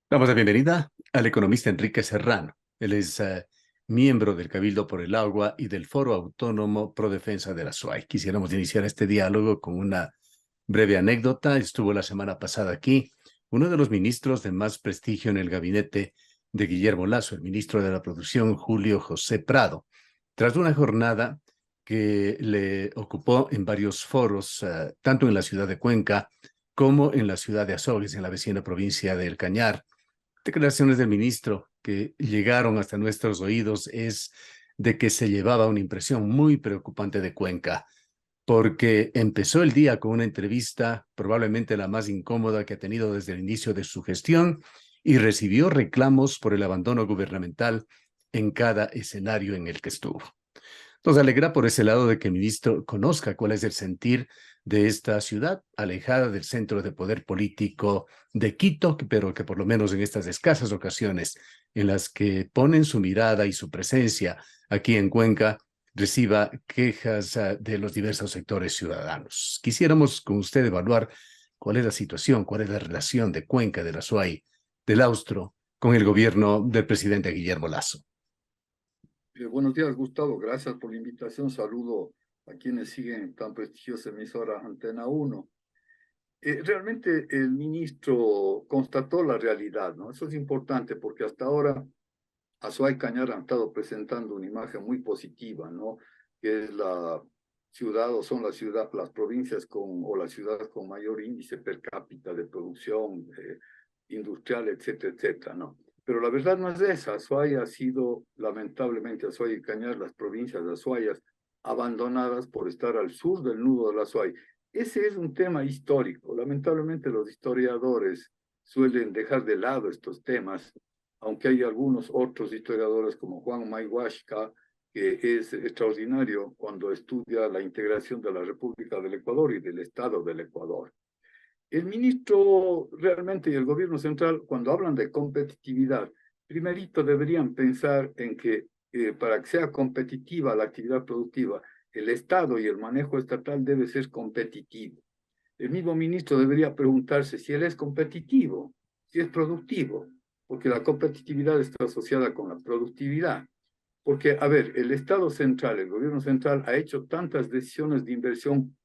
Damos la bienvenida al economista Enrique Serrano. Él es miembro del Cabildo por el Agua y del Foro Autónomo Pro Defensa de la SUAY. Quisiéramos iniciar este diálogo con una breve anécdota. Estuvo la semana pasada aquí uno de los ministros de más prestigio en el gabinete de Guillermo Lasso, el ministro de la Producción, Julio José Prado, tras una jornada que le ocupó en varios foros, tanto en la ciudad de Cuenca como en la ciudad de Azogues, en la vecina provincia del Cañar. Declaraciones del ministro que llegaron hasta nuestros oídos es de que se llevaba una impresión muy preocupante de Cuenca, porque empezó el día con una entrevista, probablemente la más incómoda que ha tenido desde el inicio de su gestión, y recibió reclamos por el abandono gubernamental en cada escenario en el que estuvo. Nos alegra por ese lado de que el ministro conozca cuál es el sentir de esta ciudad, alejada del centro de poder político de Quito, pero que por lo menos en estas escasas ocasiones en las que ponen su mirada y su presencia aquí en Cuenca, reciba quejas de los diversos sectores ciudadanos. Quisiéramos con usted evaluar cuál es la situación, cuál es la relación de Cuenca, de la SUAY, del Austro, con el gobierno del presidente Guillermo Lasso. Buenos días, Gustavo. Gracias por la invitación. Saludo a quienes siguen tan prestigiosa emisora Antena 1. Realmente el ministro constató la realidad, ¿no? Eso es importante porque hasta ahora Azuay y Cañar han estado presentando una imagen muy positiva, ¿no? Que es la ciudad o son las provincias o la ciudad con mayor índice per cápita de producción industrial, etcétera, etcétera, ¿no? Pero la verdad no es esa. Azuay ha sido, lamentablemente, Azuay y Cañar, las provincias de Azuayas, abandonadas por estar al sur del nudo de la Azuay. Ese es un tema histórico. Lamentablemente los historiadores suelen dejar de lado estos temas, aunque hay algunos otros historiadores como Juan Mayhuasca, que es extraordinario cuando estudia la integración de la República del Ecuador y del Estado del Ecuador. El ministro realmente y el gobierno central, cuando hablan de competitividad, primerito deberían pensar en que para que sea competitiva la actividad productiva, el Estado y el manejo estatal debe ser competitivo. El mismo ministro debería preguntarse si él es competitivo, si es productivo, porque la competitividad está asociada con la productividad. Porque, a ver, el Estado central, el gobierno central ha hecho tantas decisiones de inversión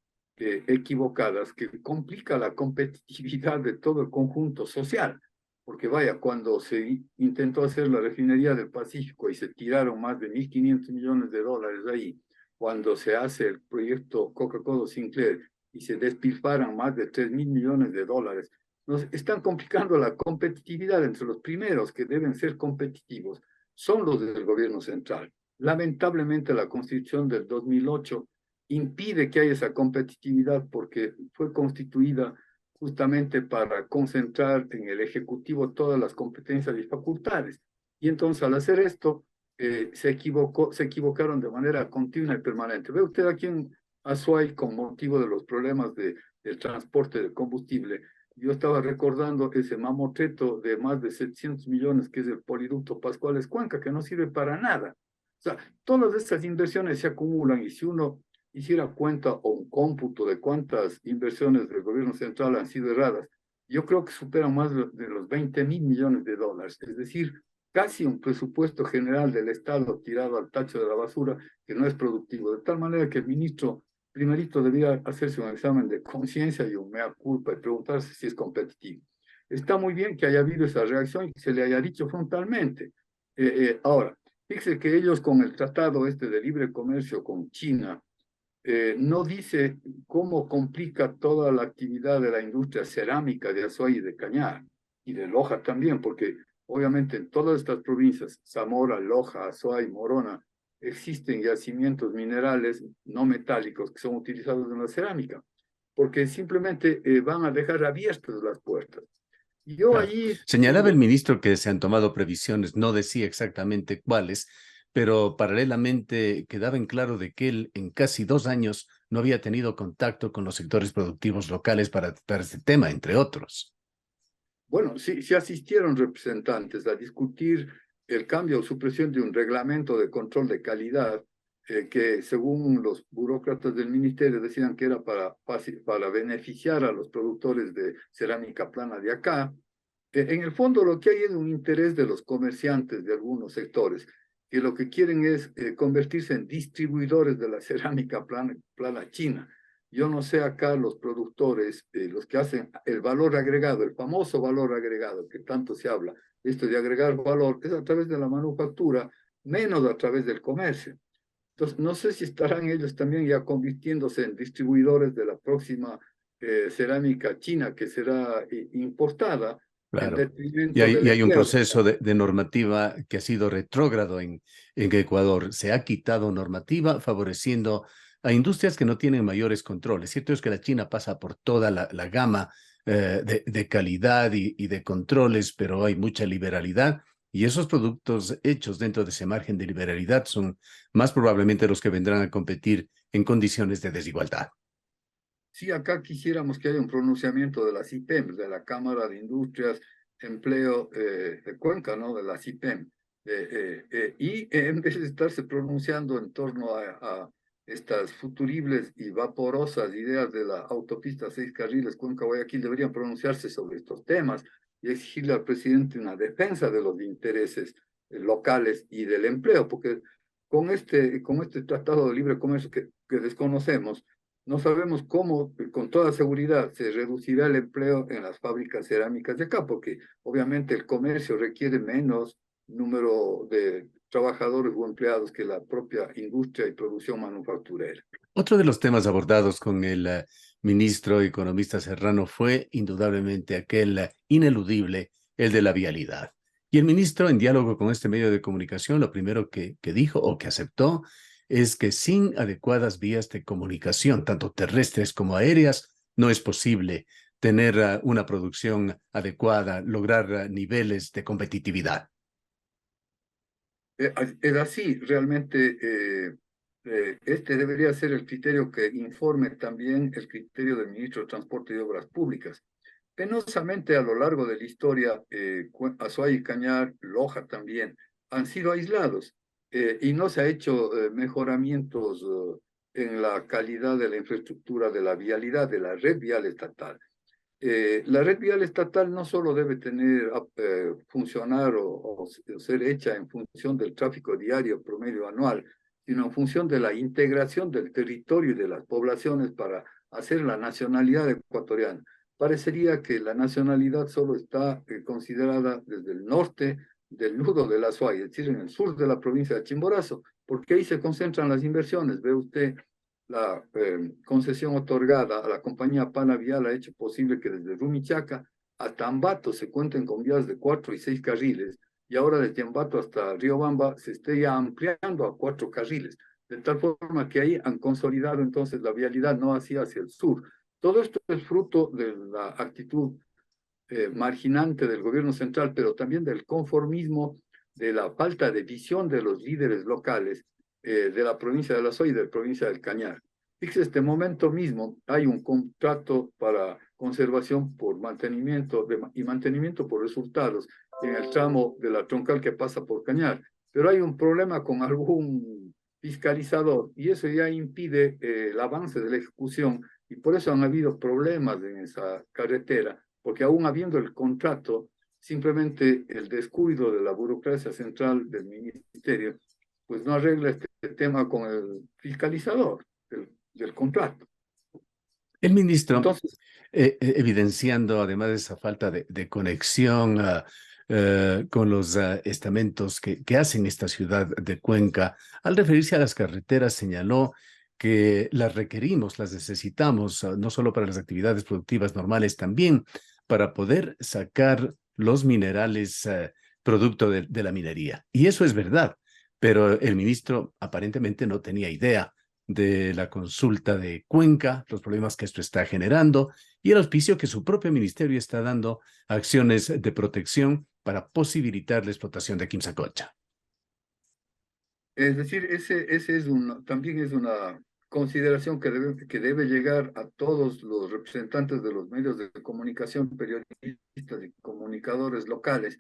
equivocadas que complica la competitividad de todo el conjunto social. Porque vaya, cuando se intentó hacer la refinería del Pacífico y se tiraron más de 1.500 millones de dólares ahí, cuando se hace el proyecto Coca-Cola Sinclair y se despilfaran más de 3.000 millones de dólares, nos están complicando la competitividad entre los primeros que deben ser competitivos son los del gobierno central. Lamentablemente la constitución del 2008 impide que haya esa competitividad porque fue constituida justamente para concentrar en el Ejecutivo todas las competencias y facultades. Y entonces al hacer esto, se equivocaron de manera continua y permanente. Ve usted aquí en Azuay, con motivo de los problemas del transporte de combustible, yo estaba recordando ese mamotreto de más de 700 millones que es el poliducto Pascuales Cuenca, que no sirve para nada. O sea, todas estas inversiones se acumulan y si uno hiciera cuenta o un cómputo de cuántas inversiones del gobierno central han sido erradas, yo creo que superan más de los 20.000 millones de dólares. Es decir, casi un presupuesto general del Estado tirado al tacho de la basura que no es productivo. De tal manera que el ministro primerito debía hacerse un examen de conciencia y un mea culpa y preguntarse si es competitivo. Está muy bien que haya habido esa reacción y que se le haya dicho frontalmente. Ahora, fíjese que ellos con el tratado este de libre comercio con China, no dice cómo complica toda la actividad de la industria cerámica de Azuay y de Cañar, y de Loja también, porque obviamente en todas estas provincias, Zamora, Loja, Azuay, Morona, existen yacimientos minerales no metálicos que son utilizados en la cerámica, porque simplemente van a dejar abiertas las puertas. Y yo Claro. ahí Señalaba el tengo, ministro que se han tomado previsiones, no decía exactamente cuáles, pero paralelamente quedaba en claro de que él en casi 2 años no había tenido contacto con los sectores productivos locales para tratar este tema, entre otros. bueno, sí asistieron representantes a discutir el cambio o supresión de un reglamento de control de calidad que según los burócratas del ministerio decían que era para beneficiar a los productores de cerámica plana de acá, En el fondo lo que hay es un interés de los comerciantes de algunos sectores, que lo que quieren es convertirse en distribuidores de la cerámica plana china. Yo no sé acá los productores, los que hacen el valor agregado, el famoso valor agregado que tanto se habla, esto de agregar valor, es a través de la manufactura, menos a través del comercio. Entonces, no sé si estarán ellos también ya convirtiéndose en distribuidores de la próxima cerámica china que será importada en Claro. detrimento del Y hay un empleo. proceso de normativa que ha sido retrógrado en Ecuador. Se ha quitado normativa favoreciendo a industrias que no tienen mayores controles. Cierto es que la China pasa por toda la gama de calidad y de controles, pero hay mucha liberalidad y esos productos hechos dentro de ese margen de liberalidad son más probablemente los que vendrán a competir en condiciones de desigualdad. Sí, acá quisiéramos que haya un pronunciamiento de la CIPEM, de la Cámara de Industrias, Empleo de Cuenca, ¿no? De la CIPEM. En vez de estarse pronunciando en torno a estas futuribles y vaporosas ideas de la autopista 6 carriles Cuenca-Guayaquil, deberían pronunciarse sobre estos temas y exigirle al presidente una defensa de los intereses locales y del empleo, porque con este tratado de libre comercio que desconocemos, no sabemos cómo, con toda seguridad, se reducirá el empleo en las fábricas cerámicas de acá, porque obviamente el comercio requiere menos número de trabajadores o empleados que la propia industria y producción manufacturera. Otro de los temas abordados con el ministro economista Serrano fue indudablemente aquel ineludible, el de la vialidad. Y el ministro, en diálogo con este medio de comunicación, lo primero que dijo o que aceptó es que sin adecuadas vías de comunicación, tanto terrestres como aéreas, no es posible tener una producción adecuada, lograr niveles de competitividad. Es así, realmente este debería ser el criterio que informe también el criterio del ministro de Transporte y Obras Públicas. Penosamente a lo largo de la historia, Azuay y Cañar, Loja también, han sido aislados y no se ha hecho mejoramientos en la calidad de la infraestructura de la vialidad, de la red vial estatal. La red vial estatal no solo debe tener, funcionar o ser hecha en función del tráfico diario promedio anual, sino en función de la integración del territorio y de las poblaciones para hacer la nacionalidad ecuatoriana. Parecería que la nacionalidad solo está considerada desde el norte del nudo de la Azuay, es decir, en el sur de la provincia de Chimborazo, porque ahí se concentran las inversiones. Ve usted, la concesión otorgada a la compañía Pana Vial ha hecho posible que desde Rumichaca hasta Ambato se cuenten con vías de 4 y 6 carriles, y ahora desde Ambato hasta Riobamba se esté ya ampliando a 4 carriles, de tal forma que ahí han consolidado entonces la vialidad no así hacia el sur. Todo esto es fruto de la actitud marginante del gobierno central, pero también del conformismo, de la falta de visión de los líderes locales de la provincia de La Soy y de la provincia del Cañar. Fíjese, este momento mismo hay un contrato para conservación por mantenimiento y mantenimiento por resultados en el tramo de la troncal que pasa por Cañar, pero hay un problema con algún fiscalizador y eso ya impide el avance de la ejecución y por eso han habido problemas en esa carretera, porque aún habiendo el contrato, simplemente el descuido de la burocracia central del ministerio, pues no arregla este tema con el fiscalizador del contrato. El ministro, Entonces, evidenciando además esa falta de conexión con los estamentos que hacen esta ciudad de Cuenca, al referirse a las carreteras, señaló que las requerimos, las necesitamos, no solo para las actividades productivas normales, también para poder sacar los minerales producto de la minería. Y eso es verdad, pero el ministro aparentemente no tenía idea de la consulta de Cuenca, los problemas que esto está generando y el auspicio que su propio ministerio está dando a acciones de protección para posibilitar la explotación de Quimsacocha. es decir, ese es también es una consideración que debe llegar a todos los representantes de los medios de comunicación, periodistas y comunicadores locales,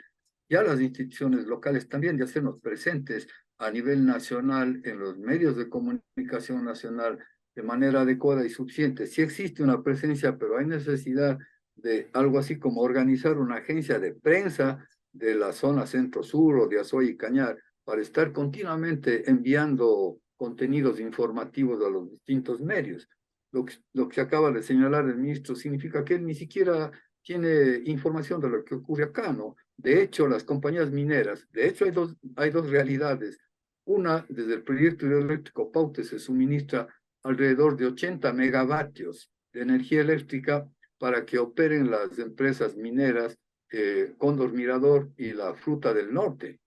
y a las instituciones locales también de hacernos presentes a nivel nacional en los medios de comunicación nacional de manera adecuada y suficiente. Sí existe una presencia, pero hay necesidad de algo así como organizar una agencia de prensa de la zona centro-sur o de Azuay y Cañar para estar continuamente enviando contenidos informativos a los distintos medios. Lo que acaba de señalar el ministro significa que él ni siquiera tiene información de lo que ocurre acá, ¿no? De hecho, las compañías mineras, de hecho hay dos realidades. Una, desde el proyecto hidroeléctrico Paute se suministra alrededor de 80 megavatios de energía eléctrica para que operen las empresas mineras Cóndor Mirador y la Fruta del Norte.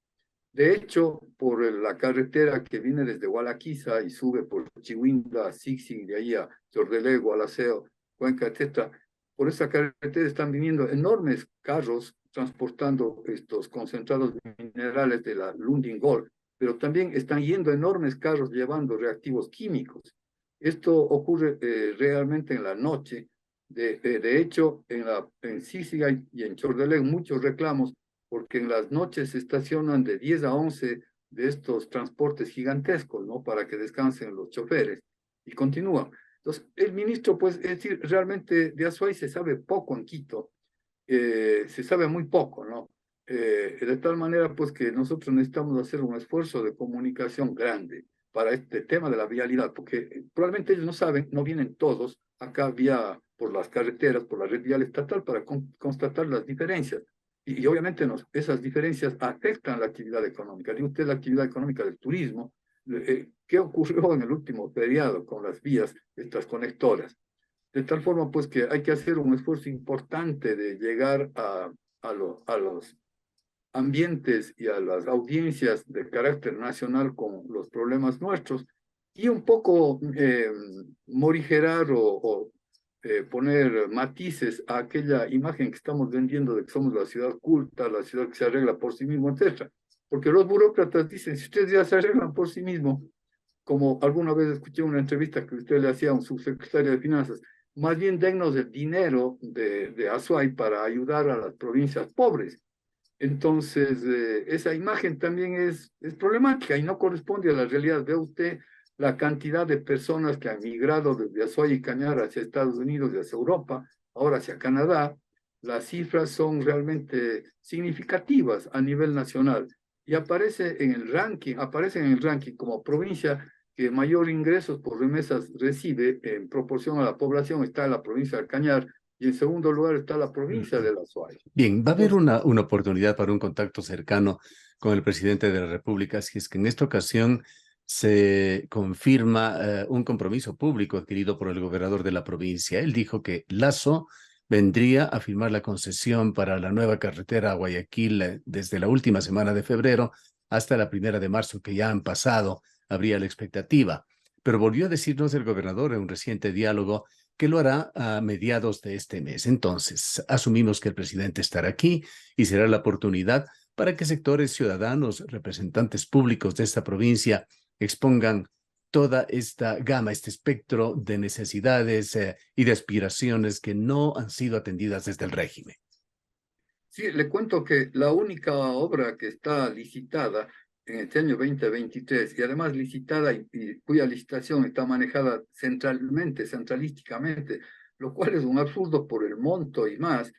De hecho, por la carretera que viene desde Gualaquiza y sube por Chihuinda, Sixi, de ahí a Chordelé, Gualaceo, Cuenca, etc., por esa carretera están viniendo enormes carros transportando estos concentrados minerales de la Lundin Gold, pero también están yendo enormes carros llevando reactivos químicos. Esto ocurre realmente en la noche. De hecho, en Sisiga y en Chordelé muchos reclamos porque en las noches se estacionan de 10 a 11 de estos transportes gigantescos, ¿no? Para que descansen los choferes y continúan. Entonces, el ministro, pues, es decir, realmente de Azuay se sabe poco en Quito, se sabe muy poco, ¿no? De tal manera, pues, que nosotros necesitamos hacer un esfuerzo de comunicación grande para este tema de la vialidad, porque probablemente ellos no saben, no vienen todos acá vía por las carreteras, por la red vial estatal para constatar las diferencias. Y obviamente esas diferencias afectan la actividad económica. Dice usted la actividad económica del turismo. ¿Qué ocurrió en el último periodo con las vías, estas conectoras? De tal forma, pues, que hay que hacer un esfuerzo importante de llegar a los ambientes y a las audiencias de carácter nacional con los problemas nuestros y un poco morigerar o poner matices a aquella imagen que estamos vendiendo de que somos la ciudad culta, la ciudad que se arregla por sí mismo, etc. Porque los burócratas dicen, si ustedes ya se arreglan por sí mismos, como alguna vez escuché una entrevista que usted le hacía a un subsecretario de Finanzas, más bien dennos el dinero de Azuay para ayudar a las provincias pobres. Entonces, esa imagen también es problemática y no corresponde a la realidad. Ve usted la cantidad de personas que han migrado desde Azuay y Cañar hacia Estados Unidos y hacia Europa, ahora hacia Canadá. Las cifras son realmente significativas a nivel nacional y aparece en el ranking como provincia que mayor ingresos por remesas recibe en proporción a la población está la provincia de Cañar y en segundo lugar está la provincia de La Suárez. Bien, va a haber Entonces, una oportunidad para un contacto cercano con el presidente de la República, si es que en esta ocasión se confirma un compromiso público adquirido por el gobernador de la provincia. Él dijo que Lasso vendría a firmar la concesión para la nueva carretera a Guayaquil desde la última semana de febrero hasta la 1 de marzo, que ya han pasado, habría la expectativa. Pero volvió a decirnos el gobernador en un reciente diálogo que lo hará a mediados de este mes. Entonces, asumimos que el presidente estará aquí y será la oportunidad para que sectores ciudadanos, representantes públicos de esta provincia, expongan toda esta gama, este espectro de necesidades y de aspiraciones que no han sido atendidas desde el régimen. sí, le cuento que la única obra que está licitada en este año 2023 y además licitada y cuya licitación está manejada centralísticamente, lo cual es un absurdo por el monto y más,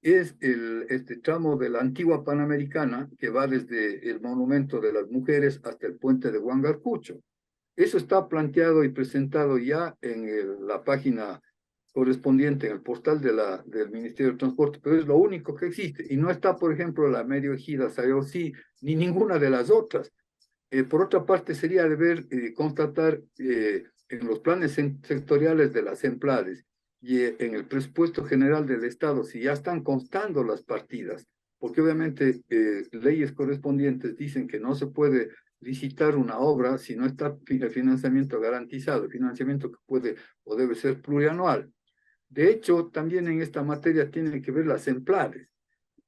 es este tramo de la antigua Panamericana que va desde el Monumento de las Mujeres hasta el puente de Huangarcucho. Eso está planteado y presentado ya en la página correspondiente en el portal del Ministerio de Transporte, pero es lo único que existe. Y no está, por ejemplo, la Medio Ejida, Sayosí, ni ninguna de las otras. Por otra parte, sería deber constatar en los planes sectoriales de las EMPLADES y en el presupuesto general del Estado, si ya están constando las partidas, porque obviamente leyes correspondientes dicen que no se puede licitar una obra si no está el financiamiento garantizado, el financiamiento que puede o debe ser plurianual. De hecho, también en esta materia tienen que ver las EMPLADES.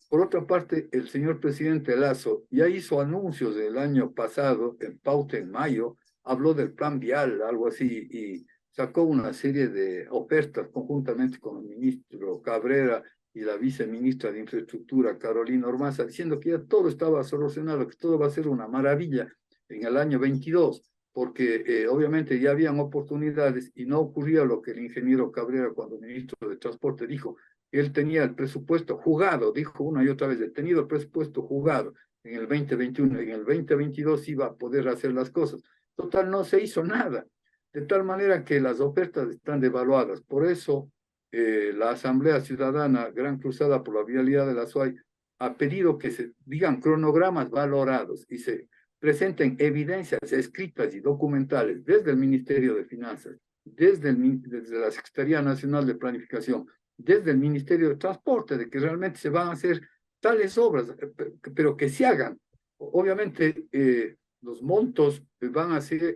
Por otra parte, el señor presidente Lasso ya hizo anuncios el año pasado, en Pauta en mayo, habló del plan vial, algo así, y sacó una serie de ofertas conjuntamente con el ministro Cabrera y la viceministra de Infraestructura, Carolina Ormaza, diciendo que ya todo estaba solucionado, que todo va a ser una maravilla en el año 22, porque obviamente ya habían oportunidades y no ocurría lo que el ingeniero Cabrera, cuando ministro de Transporte, dijo, él tenía el presupuesto jugado, dijo una y otra vez, he tenido el presupuesto jugado en el 2021, en el 2022 iba a poder hacer las cosas. Total, no se hizo nada, de tal manera que las ofertas están devaluadas. Por eso, la Asamblea Ciudadana Gran Cruzada por la Vialidad de la SUAY ha pedido que se digan cronogramas valorados y se presenten evidencias escritas y documentales desde el Ministerio de Finanzas, desde la Secretaría Nacional de Planificación, desde el Ministerio de Transporte, de que realmente se van a hacer tales obras, pero que se hagan. Obviamente, los montos van a ser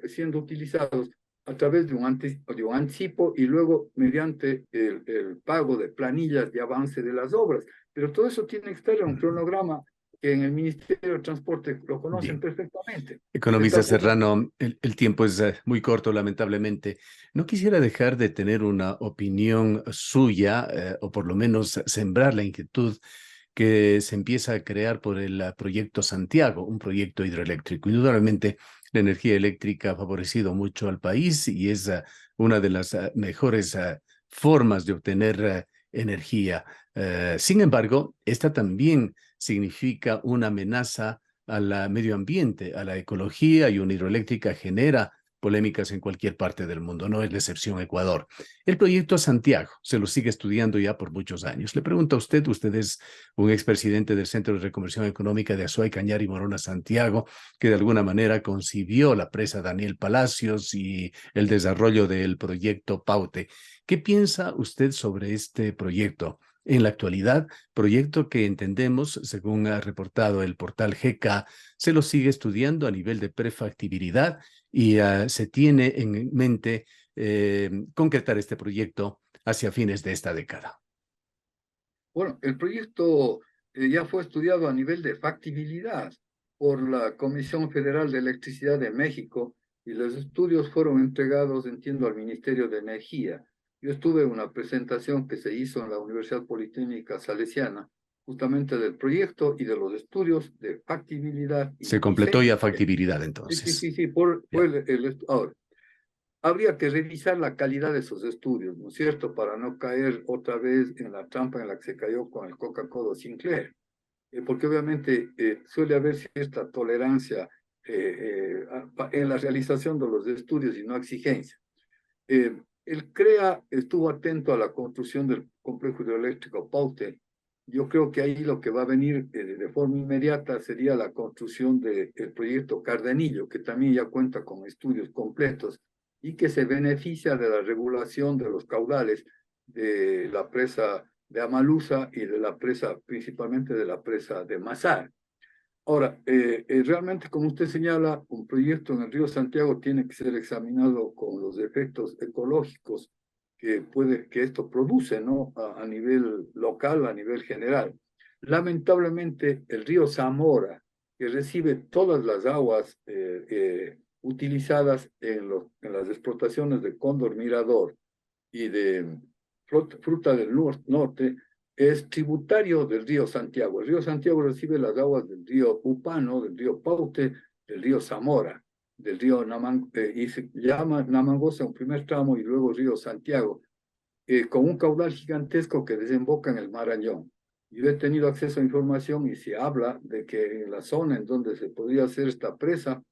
siendo utilizados a través de un anticipo y luego mediante el pago de planillas de avance de las obras. Pero todo eso tiene que estar en un cronograma que en el Ministerio de Transporte lo conocen Bien. perfectamente. Economista Serrano, el tiempo es muy corto, lamentablemente. No quisiera dejar de tener una opinión suya, o por lo menos sembrar la inquietud que se empieza a crear por el proyecto Santiago, un proyecto hidroeléctrico. Indudablemente, la energía eléctrica ha favorecido mucho al país y es una de las mejores formas de obtener energía. Sin embargo, esta también significa una amenaza al medio ambiente, a la ecología, y una hidroeléctrica genera polémicas en cualquier parte del mundo, no es la excepción Ecuador. El proyecto Santiago se lo sigue estudiando ya por muchos años. Le pregunto a usted, usted es un expresidente del Centro de Reconversión Económica de Azuay, Cañar y Morona Santiago, que de alguna manera concibió la presa Daniel Palacios y el desarrollo del proyecto Paute. ¿Qué piensa usted sobre este proyecto? En la actualidad, proyecto que entendemos, según ha reportado el portal GK, se lo sigue estudiando a nivel de prefactibilidad y se tiene en mente concretar este proyecto hacia fines de esta década. Bueno, el proyecto ya fue estudiado a nivel de factibilidad por la Comisión Federal de Electricidad de México y los estudios fueron entregados, entiendo, al Ministerio de Energía. Yo estuve en una presentación que se hizo en la Universidad Politécnica Salesiana, justamente del proyecto y de los estudios de factibilidad y Se completó diseño. ya factibilidad Sí, sí, entonces. sí, sí, Ya. ahora, habría que revisar la calidad de esos estudios, ¿no es cierto? Para no caer otra vez en la trampa en la que se cayó con el Coca-Cola Sinclair. Porque obviamente suele haber cierta tolerancia en la realización de los estudios y no exigencia. El CREA estuvo atento a la construcción del complejo hidroeléctrico Paute. Yo creo que ahí lo que va a venir de forma inmediata sería la construcción del proyecto Cardenillo, que también ya cuenta con estudios completos y que se beneficia de la regulación de los caudales de la presa de Amalusa y de la presa, principalmente de la presa de Mazar. Ahora, realmente, como usted señala, un proyecto en el río Santiago tiene que ser examinado con los efectos ecológicos que esto produce, ¿no? A nivel local, a nivel general. Lamentablemente, el río Zamora, que recibe todas las aguas utilizadas en las explotaciones de Cóndor Mirador y de Fruta del Norte, es tributario del río Santiago. El río Santiago recibe las aguas del río Upano, del río Paute, del río Zamora, del río y se llama Namangosa un primer tramo y luego río Santiago, con un caudal gigantesco que desemboca en el Marañón. Yo he tenido acceso a información y se habla de que en la zona en donde se podría hacer esta presa,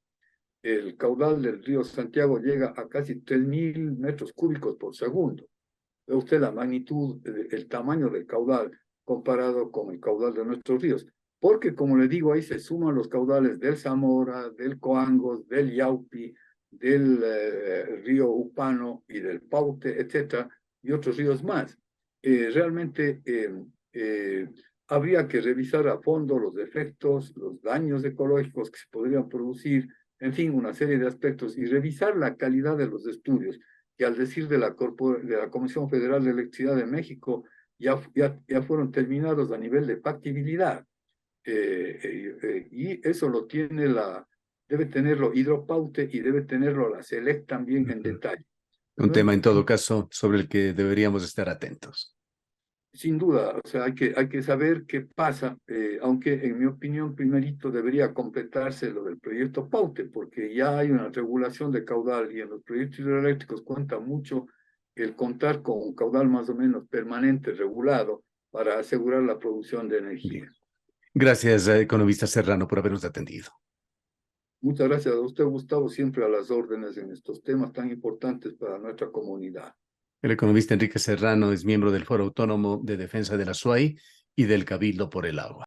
el caudal del río Santiago llega a casi 3.000 metros cúbicos por segundo. Ve usted la magnitud, el tamaño del caudal comparado con el caudal de nuestros ríos. Porque, como le digo, ahí se suman los caudales del Zamora, del Coangos, del Yaupi, del río Upano y del Paute, etcétera, y otros ríos más. Realmente habría que revisar a fondo los efectos, los daños ecológicos que se podrían producir, en fin, una serie de aspectos y revisar la calidad de los estudios que al decir de la Comisión Federal de Electricidad de México ya fueron terminados a nivel de factibilidad. Y eso debe tenerlo Hidropaute y debe tenerlo la SELEC también en detalle. Un ¿No? tema en todo caso sobre el que deberíamos estar atentos. Sin duda, o sea, hay que saber qué pasa, aunque en mi opinión primerito debería completarse lo del proyecto Paute, porque ya hay una regulación de caudal y en los proyectos hidroeléctricos cuenta mucho el contar con un caudal más o menos permanente, regulado, para asegurar la producción de energía. Bien. Gracias, economista Serrano, por habernos atendido. Muchas gracias a usted, Gustavo, siempre a las órdenes en estos temas tan importantes para nuestra comunidad. El economista Enrique Serrano es miembro del Foro Autónomo de Defensa de la SUAY y del Cabildo por el Agua.